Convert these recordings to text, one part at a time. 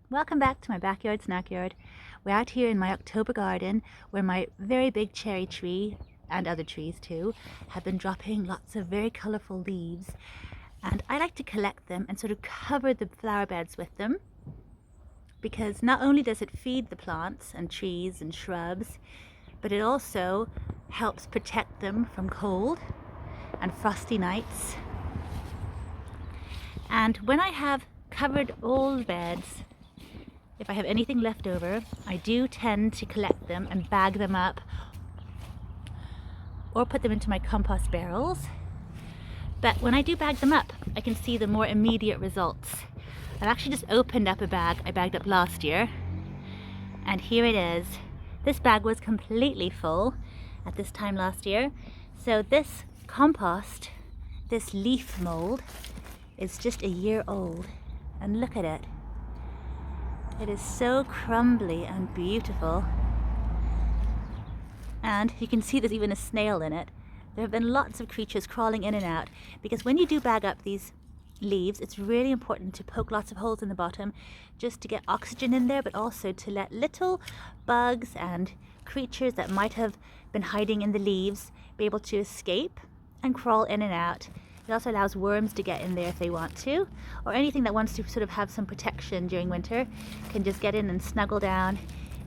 Welcome back to my backyard snack yard. We're out here in my October garden where my very big cherry tree and other trees too have been dropping lots of very colorful leaves, and I like to collect them and sort of cover the flower beds with them because not only does it feed the plants and trees and shrubs, but it also helps protect them from cold and frosty nights. And when I have covered all the beds, if I have anything left over, I do tend to collect them and bag them up or put them into my compost barrels. But when I do bag them up, I can see the more immediate results. I've actually just opened up a bag I bagged up last year, and here it is. This bag was completely full at this time last year. So this compost, this leaf mold, is just a year old, and look at it. It is so crumbly and beautiful. And you can see there's even a snail in it. There have been lots of creatures crawling in and out because when you do bag up these leaves, it's really important to poke lots of holes in the bottom just to get oxygen in there, but also to let little bugs and creatures that might have been hiding in the leaves be able to escape and crawl in and out. It also allows worms to get in there if they want to, or anything that wants to sort of have some protection during winter can just get in and snuggle down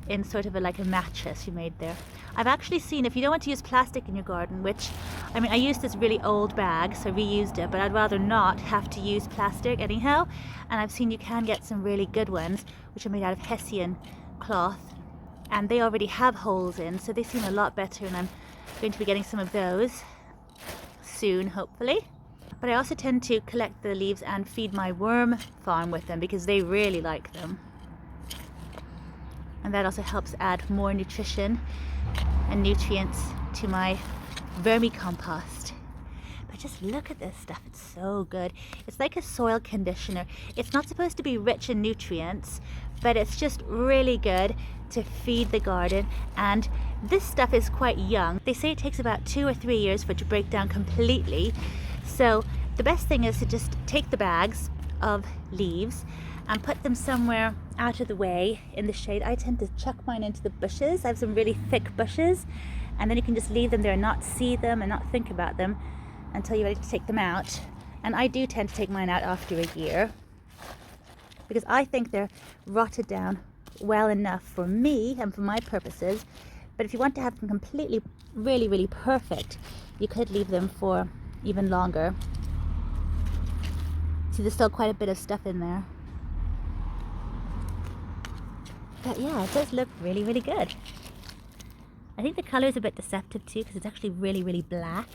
in sort of like a mattress you made there. I've actually seen, if you don't want to use plastic in your garden, which, I mean, I used this really old bag, so reused it, but I'd rather not have to use plastic anyhow. And I've seen you can get some really good ones, which are made out of Hessian cloth, and they already have holes in, so they seem a lot better, and I'm going to be getting some of those soon, hopefully. But I also tend to collect the leaves and feed my worm farm with them because they really like them. And that also helps add more nutrition and nutrients to my vermicompost. But just look at this stuff, it's so good. It's like a soil conditioner. It's not supposed to be rich in nutrients, but it's just really good to feed the garden. And this stuff is quite young. They say it takes about 2 or 3 years for it to break down completely. So the best thing is to just take the bags of leaves and put them somewhere out of the way in the shade. I tend to chuck mine into the bushes. I have some really thick bushes, and then you can just leave them there and not see them and not think about them until you're ready to take them out. And I do tend to take mine out after a year because I think they're rotted down well enough for me and for my purposes. But if you want to have them completely, really, really perfect, you could leave them for even longer. See, there's still quite a bit of stuff in there. But yeah, it does look really, really good. I think the color is a bit deceptive too because it's actually really, really black.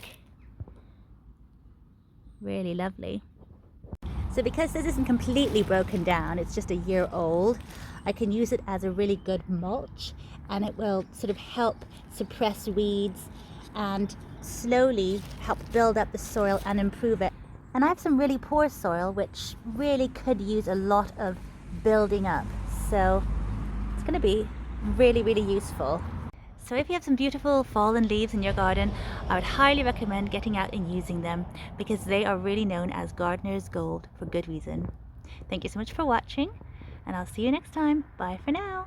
Really lovely. So because this isn't completely broken down, it's just a year old, I can use it as a really good mulch, and it will sort of help suppress weeds and slowly help build up the soil and improve it. And I have some really poor soil which really could use a lot of building up. So it's going to be really, really useful. So if you have some beautiful fallen leaves in your garden, I would highly recommend getting out and using them because they are really known as gardener's gold for good reason. Thank you so much for watching, and I'll see you next time. Bye for now.